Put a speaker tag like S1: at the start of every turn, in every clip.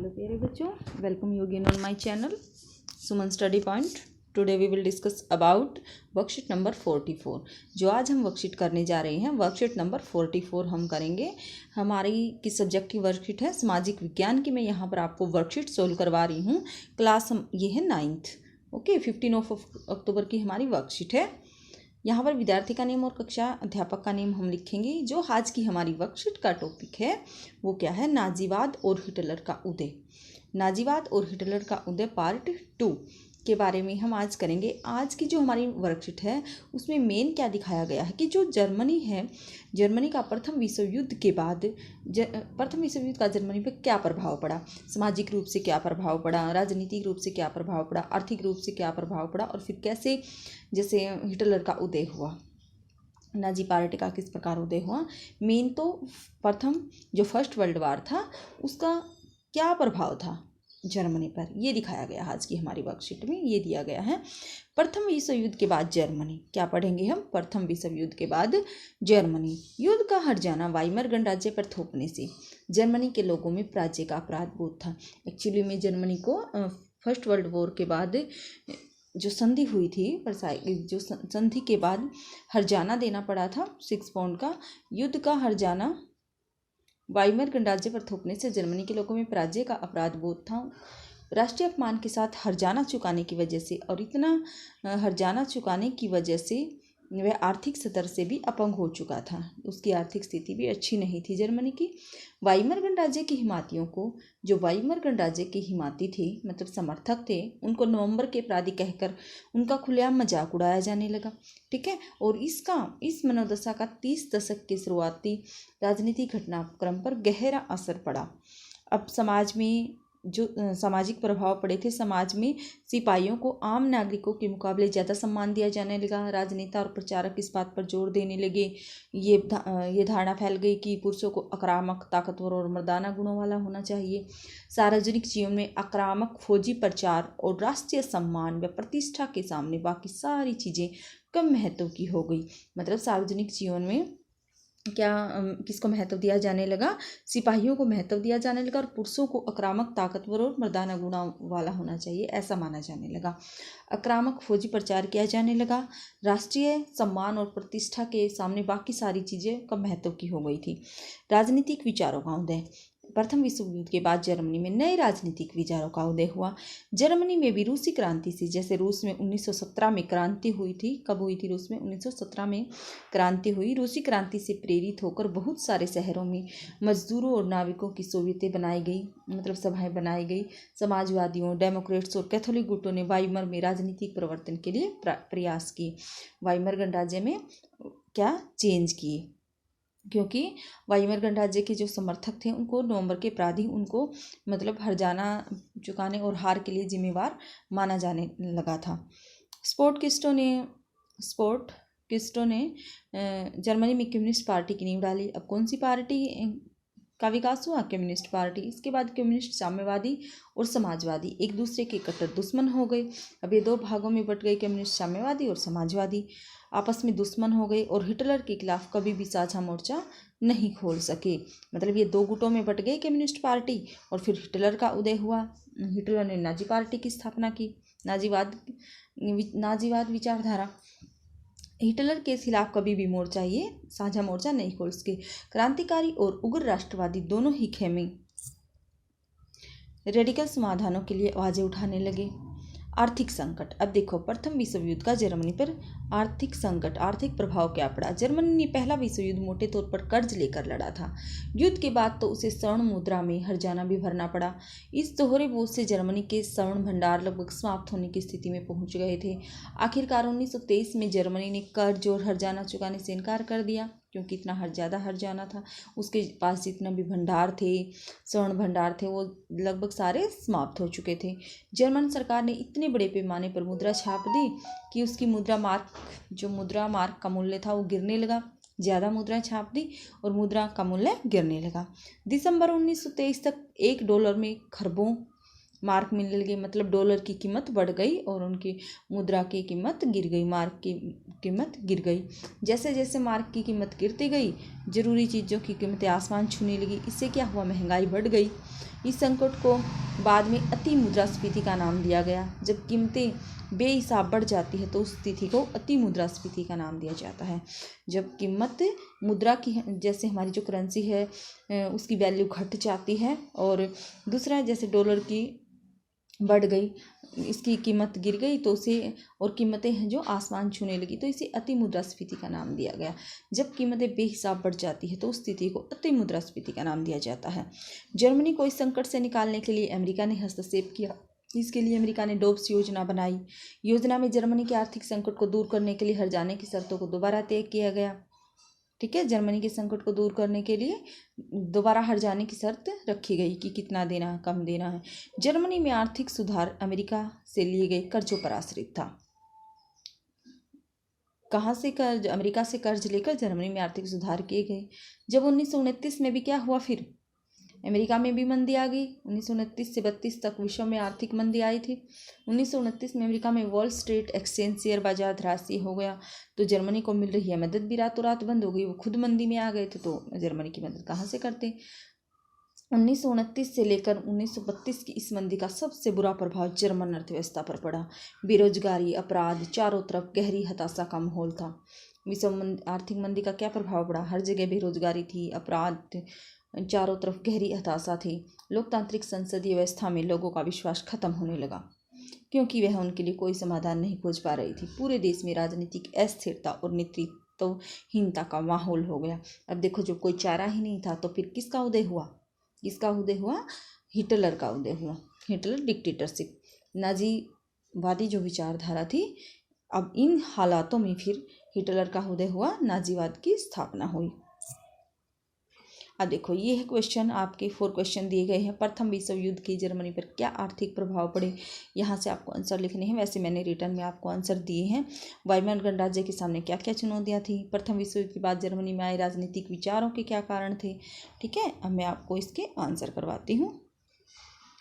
S1: Hello प्यारे बच्चों, welcome you again on my channel Suman study point. Today we will discuss about worksheet number 44। जो आज हम worksheet करने जा रहे हैं वर्कशीट नंबर 44 हम करेंगे। हमारी की सब्जेक्ट की वर्कशीट है सामाजिक विज्ञान की। मैं यहाँ पर आपको वर्कशीट सोल्व करवा रही हूँ। क्लास ये है 9th। ओके, 15 अक्टूबर की हमारी वर्कशीट है। यहाँ पर विद्यार्थी का नेम और कक्षा अध्यापक का नेम हम लिखेंगे। जो आज की हमारी वर्कशीट का टॉपिक है वो क्या है? नाजीवाद और हिटलर का उदय। नाजीवाद और हिटलर का उदय पार्ट 2 के बारे में हम आज करेंगे। आज की जो हमारी वर्कशीट है उसमें मेन क्या दिखाया गया है कि जो जर्मनी है, जर्मनी का प्रथम विश्व युद्ध के बाद प्रथम विश्व युद्ध का जर्मनी पर क्या प्रभाव पड़ा, सामाजिक रूप से क्या प्रभाव पड़ा, राजनीतिक रूप से क्या प्रभाव पड़ा, आर्थिक रूप से क्या प्रभाव पड़ा, और फिर कैसे जैसे हिटलर का उदय हुआ, नाजी पार्टी का किस प्रकार उदय हुआ। मेन तो प्रथम जो फर्स्ट वर्ल्ड वार था उसका क्या प्रभाव था जर्मनी पर, ये दिखाया गया आज की हमारी वर्कशीट में। ये दिया गया है प्रथम विश्व युद्ध के बाद जर्मनी। क्या पढ़ेंगे हम? प्रथम विश्व युद्ध के बाद जर्मनी। युद्ध का हट जाना वाइमर गणराज्य पर थोपने से जर्मनी के लोगों में पराजय का अपराध बोध था। एक्चुअली में जर्मनी को फर्स्ट वर्ल्ड वॉर के बाद जो संधि हुई थी, जो संधि के बाद हर्जाना देना पड़ा था 6 पाउंड का। युद्ध का हर्जाना वाइमर गणराज्य पर थोपने से जर्मनी के लोगों में पराजय का अपराध बोध था। राष्ट्रीय अपमान के साथ हर्जाना चुकाने की वजह से, और इतना हर्जाना चुकाने की वजह से वह आर्थिक स्तर से भी अपंग हो चुका था। उसकी आर्थिक स्थिति भी अच्छी नहीं थी जर्मनी की। वाइमर गणराज्य के हिमातियों को, जो वाइमर गणराज्य के हिमाती थे मतलब समर्थक थे, उनको नवंबर के अपराधी कहकर उनका खुलेआम मजाक उड़ाया जाने लगा। ठीक है, और इस मनोदशा का 30 दशक के शुरुआती राजनीतिक घटनाक्रम पर गहरा असर पड़ा। अब समाज में जो सामाजिक प्रभाव पड़े थे, समाज में सिपाहियों को आम नागरिकों के मुकाबले ज़्यादा सम्मान दिया जाने लगा। राजनेता और प्रचारक इस बात पर जोर देने लगे, ये धारणा फैल गई कि पुरुषों को आक्रामक, ताकतवर और मर्दाना गुणों वाला होना चाहिए। सार्वजनिक जीवन में आक्रामक फौजी प्रचार और राष्ट्रीय सम्मान व प्रतिष्ठा के सामने बाकी सारी चीज़ें कम महत्व की हो गई। मतलब सार्वजनिक जीवन में क्या किसको महत्व दिया जाने लगा? सिपाहियों को महत्व दिया जाने लगा, और पुरुषों को आक्रामक, ताकतवर और मर्दाना गुणों वाला होना चाहिए ऐसा माना जाने लगा। आक्रामक फौजी प्रचार किया जाने लगा। राष्ट्रीय सम्मान और प्रतिष्ठा के सामने बाकी सारी चीज़ें कम महत्व की हो गई थी। राजनीतिक विचारों का उदय। प्रथम विश्व युद्ध के बाद जर्मनी में नए राजनीतिक विचारों का उदय हुआ। जर्मनी में भी रूसी क्रांति से, जैसे रूस में 1917 में क्रांति हुई थी। कब हुई थी? रूस में 1917 में क्रांति हुई। रूसी क्रांति से प्रेरित होकर बहुत सारे शहरों में मजदूरों और नाविकों की सोवियतें बनाई गई, मतलब सभाएं बनाई गई। समाजवादियों, डेमोक्रेट्स और कैथोलिक गुटों ने वाइमर में राजनीतिक परिवर्तन के लिए प्रयास किए। वाइमर गणराज्य में क्या चेंज किए, क्योंकि वाइमर गणराज्य के जो समर्थक थे उनको नवंबर के अपराधी उनको मतलब हर्जाना चुकाने और हार के लिए जिम्मेवार माना जाने लगा था। स्पोर्टकिस्टों ने जर्मनी में कम्युनिस्ट पार्टी की नींव डाली। अब कौन सी पार्टी का विकास हुआ? Communist party. इसके बाद कम्युनिस्ट, साम्यवादी और समाजवादी एक दूसरे के कट्टर दुश्मन हो गए। अब ये 2 भागों में बट गए, कम्युनिस्ट, साम्यवादी और समाजवादी आपस में दुश्मन हो गए और हिटलर के खिलाफ कभी भी साझा मोर्चा नहीं खोल सके। मतलब ये 2 गुटों में बट गए कम्युनिस्ट पार्टी, और फिर हिटलर का उदय हुआ। हिटलर ने नाजी पार्टी की स्थापना की। नाजीवाद विचारधारा। हिटलर के खिलाफ कभी भी मोर्चा, ये साझा मोर्चा नहीं खोल सके। क्रांतिकारी और उग्र राष्ट्रवादी दोनों ही खेमे रेडिकल समाधानों के लिए आवाज़ें उठाने लगे। आर्थिक संकट। अब देखो, प्रथम विश्व युद्ध का जर्मनी पर आर्थिक संकट, आर्थिक प्रभाव क्या पड़ा। जर्मनी ने पहला विश्व युद्ध मोटे तौर पर कर्ज लेकर लड़ा था। युद्ध के बाद तो उसे स्वर्ण मुद्रा में हर्जाना भी भरना पड़ा। इस दोहरे बोझ से जर्मनी के स्वर्ण भंडार लगभग समाप्त होने की स्थिति में पहुंच गए थे। आखिरकार 1923 में जर्मनी ने कर्ज और हर्जाना चुकाने से इनकार कर दिया, क्योंकि इतना ज़्यादा हर्जाना था। उसके पास जितना भी भंडार थे, स्वर्ण भंडार थे, वो लगभग सारे समाप्त हो चुके थे। जर्मन सरकार ने इतने बड़े पैमाने पर मुद्रा छाप दी कि उसकी मुद्रा मार्क का मूल्य था वो गिरने लगा। ज़्यादा मुद्रा छाप दी और मुद्रा का मूल्य गिरने लगा। दिसंबर 1923 तक $1 में खरबों मार्क मिलने लगे। मतलब डॉलर की कीमत बढ़ गई और उनकी मुद्रा की कीमत गिर गई, मार्क की कीमत गिर गई। जैसे जैसे मार्क की कीमत गिरती गई, ज़रूरी चीज़ों की कीमतें आसमान छूने लगी। इससे क्या हुआ? महंगाई बढ़ गई। इस संकट को बाद में अति मुद्रास्फीति का नाम दिया गया। जब कीमतें बेहिसाब बढ़ जाती है तो उस स्थिति को अति मुद्रास्फीति का नाम दिया जाता है। जब कीमत मुद्रा की, जैसे हमारी जो करेंसी है उसकी वैल्यू घट जाती है, और दूसरा जैसे डॉलर की बढ़ गई, इसकी कीमत गिर गई तो उसे, और कीमतें हैं जो आसमान छूने लगी, तो इसे अति मुद्रास्फीति का नाम दिया गया। जब कीमतें बेहिसाब बढ़ जाती है तो उस स्थिति को अति मुद्रास्फीति का नाम दिया जाता है। जर्मनी को इस संकट से निकालने के लिए अमेरिका ने हस्तक्षेप किया। इसके लिए अमेरिका ने डोब्स योजना बनाई। योजना में जर्मनी के आर्थिक संकट को दूर करने के लिए हर जाने की शर्तों को दोबारा तय किया गया। ठीक है, जर्मनी के संकट को दूर करने के लिए दोबारा हर जाने की शर्त रखी गई कि कितना देना है, कम देना है। जर्मनी में आर्थिक सुधार अमेरिका से लिए गए कर्जों पर आश्रित था। कहाँ से कर्ज? अमेरिका से कर्ज लेकर जर्मनी में आर्थिक सुधार किए गए। जब 1929 में भी क्या हुआ, फिर अमेरिका में भी मंदी आ गई। 1929 से 32 तक विश्व में आर्थिक मंदी आई थी। 1929 में अमेरिका में वॉल स्ट्रीट एक्सचेंज शेयर बाजार धराशायी हो गया, तो जर्मनी को मिल रही है मदद भी रातों रात बंद हो गई। वो खुद मंदी में आ गए थे, तो जर्मनी की मदद कहाँ से करते। 1929 से लेकर 1932 की इस मंदी का सबसे बुरा प्रभाव जर्मन अर्थव्यवस्था पर पड़ा। बेरोजगारी, अपराध, चारों तरफ गहरी हताशा का माहौल था। विश्व आर्थिक मंदी का क्या प्रभाव पड़ा? हर जगह बेरोजगारी थी, अपराध, चारों तरफ गहरी हताशा थी। लोकतांत्रिक संसदीय व्यवस्था में लोगों का विश्वास खत्म होने लगा, क्योंकि वह उनके लिए कोई समाधान नहीं खोज पा रही थी। पूरे देश में राजनीतिक अस्थिरता और नेतृत्वहीनता का माहौल हो गया। अब देखो, जब कोई चारा ही नहीं था तो फिर किसका उदय हुआ? किसका उदय हुआ? हिटलर का उदय हुआ। हिटलर डिक्टेटरशिप, नाजीवादी जो विचारधारा थी। अब इन हालातों में फिर हिटलर का उदय हुआ, नाजीवाद की स्थापना हुई। अब देखो, ये है क्वेश्चन, आपके 4 क्वेश्चन दिए गए हैं। प्रथम विश्व युद्ध के जर्मनी पर क्या आर्थिक प्रभाव पड़े, यहाँ से आपको आंसर लिखने हैं। वैसे मैंने रिटर्न में आपको आंसर दिए हैं। वाइमर गणराज्य के सामने क्या क्या चुनौतियाँ थी, प्रथम विश्व युद्ध के बाद जर्मनी में आए राजनीतिक विचारों के क्या कारण थे। ठीक है, अब मैं आपको इसके आंसर करवाती हूँ।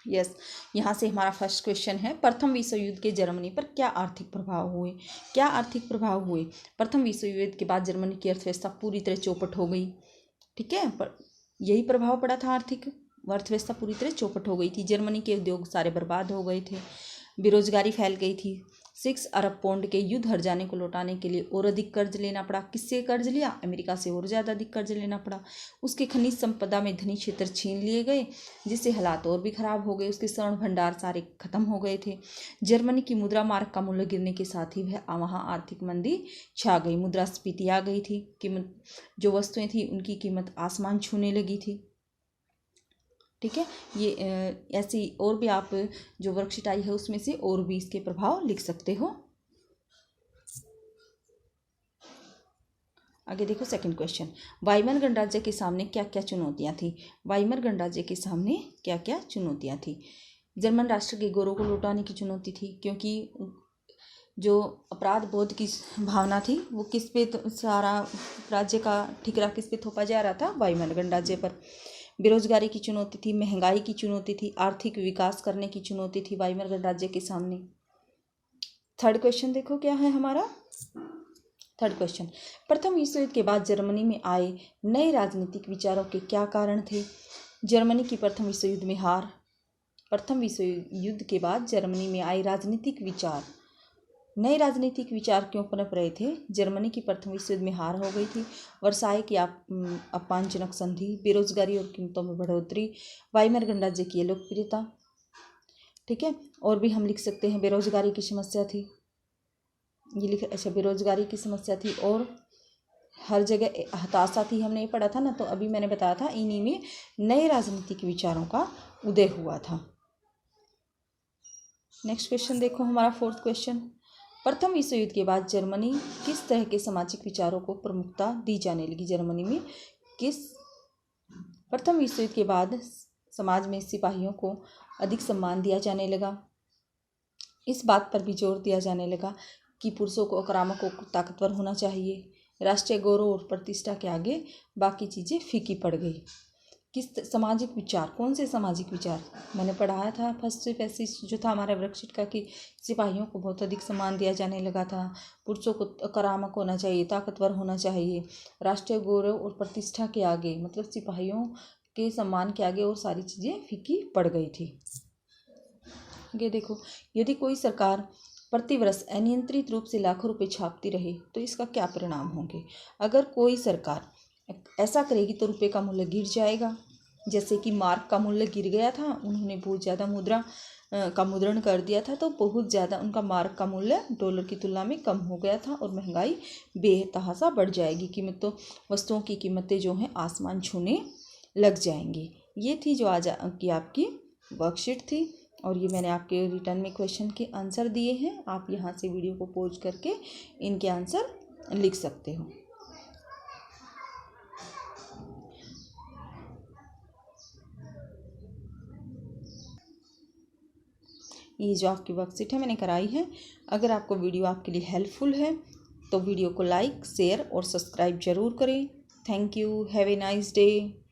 S1: यस, यहाँ से हमारा फर्स्ट क्वेश्चन है, प्रथम विश्व युद्ध के जर्मनी पर क्या आर्थिक प्रभाव हुए। क्या आर्थिक प्रभाव हुए? प्रथम विश्व युद्ध के बाद जर्मनी की अर्थव्यवस्था पूरी तरह चौपट हो गई। ठीक है, पर यही प्रभाव पड़ा था, आर्थिक अर्थव्यवस्था पूरी तरह चौपट हो गई थी। जर्मनी के उद्योग सारे बर्बाद हो गए थे, बेरोजगारी फैल गई थी। 6 अरब पौंड के युद्ध हर जाने को लौटाने के लिए और अधिक कर्ज लेना पड़ा। किससे कर्ज लिया? अमेरिका से और ज़्यादा अधिक कर्ज लेना पड़ा। उसके खनिज संपदा में धनी क्षेत्र छीन लिए गए, जिससे हालात और भी खराब हो गए। उसके स्वर्ण भंडार सारे खत्म हो गए थे। जर्मनी की मुद्रा मार्क का मूल्य गिरने के साथ ही वहाँ आर्थिक मंदी छा गई, मुद्रास्फीति आ गई थी। कीमत, जो वस्तुएं थी उनकी कीमत आसमान छूने लगी थी। ठीक है, ये ऐसी और भी आप जो वर्कशीट आई है उसमें से और भी इसके प्रभाव लिख सकते हो। आगे देखो, सेकंड क्वेश्चन, वाइमर गणराज्य के सामने क्या क्या चुनौतियां थी। वाइमर गणराज्य के सामने क्या क्या चुनौतियां थी? जर्मन राष्ट्र के गौरव को लौटाने की चुनौती थी, क्योंकि जो अपराध बोध की भावना थी वो किस पे, सारा राज्य का ठिकरा किस पे थोपा जा रहा था? वाइमर गणराज्य पर। बेरोजगारी की चुनौती थी, महंगाई की चुनौती थी, आर्थिक विकास करने की चुनौती थी वाइमर गणराज्य के सामने। थर्ड क्वेश्चन देखो क्या है हमारा। थर्ड क्वेश्चन, प्रथम विश्व युद्ध के बाद जर्मनी में आए नए राजनीतिक विचारों के क्या कारण थे। जर्मनी की प्रथम विश्व युद्ध में हार। प्रथम विश्व युद्ध के बाद जर्मनी में आए राजनीतिक विचार, नए राजनीतिक विचार क्यों पनप रहे थे? जर्मनी की प्रथम विश्व युद्ध में हार हो गई थी, वर्साय की अपमानजनक संधि, बेरोजगारी और कीमतों में बढ़ोतरी, वाइमर गणराज्य की लोकप्रियता। ठीक है, और भी हम लिख सकते हैं, बेरोजगारी की समस्या थी, ये लिख, अच्छा, बेरोजगारी की समस्या थी और हर जगह हताशा थी, हमने ये पढ़ा था ना। तो अभी मैंने बताया था, इन्हीं में नए राजनीतिक विचारों का उदय हुआ था। नेक्स्ट क्वेश्चन देखो हमारा फोर्थ क्वेश्चन, प्रथम विश्व युद्ध के बाद जर्मनी किस तरह के सामाजिक विचारों को प्रमुखता दी जाने लगी। जर्मनी में प्रथम विश्व युद्ध के बाद समाज में सिपाहियों को अधिक सम्मान दिया जाने लगा। इस बात पर भी जोर दिया जाने लगा कि पुरुषों को, आक्रामकों को ताकतवर होना चाहिए। राष्ट्रीय गौरव और प्रतिष्ठा के आगे बाकी चीज़ें फीकी पड़ गई। किस सामाजिक विचार, कौन से सामाजिक विचार? मैंने पढ़ाया था फर्स्ट पैसेज जो था हमारे वर्कशीट का, कि सिपाहियों को बहुत अधिक सम्मान दिया जाने लगा था, पुरुषों को आक्रामक होना चाहिए, ताकतवर होना चाहिए, राष्ट्रीय गौरव और प्रतिष्ठा के आगे, मतलब सिपाहियों के सम्मान के आगे और सारी चीज़ें फीकी पड़ गई थी। ये देखो, यदि कोई सरकार प्रतिवर्ष अनियंत्रित रूप से लाखों रुपए छापती रहे तो इसका क्या परिणाम होंगे। अगर कोई सरकार ऐसा करेगी तो रुपए का मूल्य गिर जाएगा। जैसे कि मार्क का मूल्य गिर गया था, उन्होंने बहुत ज़्यादा मुद्रा का मुद्रण कर दिया था, तो बहुत ज़्यादा उनका मार्क का मूल्य डॉलर की तुलना में कम हो गया था और महंगाई बेतहाशा बढ़ जाएगी। वस्तुओं की कीमतें जो हैं आसमान छूने लग जाएंगी। ये थी जो आज की आपकी वर्कशीट थी और ये मैंने आपके रिटर्न में क्वेश्चन के आंसर दिए हैं। आप यहाँ से वीडियो को पॉज करके इनके आंसर लिख सकते हो। ये जो आपकी वर्कशीट है मैंने कराई है। अगर आपको वीडियो आपके लिए हेल्पफुल है तो वीडियो को लाइक, शेयर और सब्सक्राइब ज़रूर करें। Thank you. Have a nice day.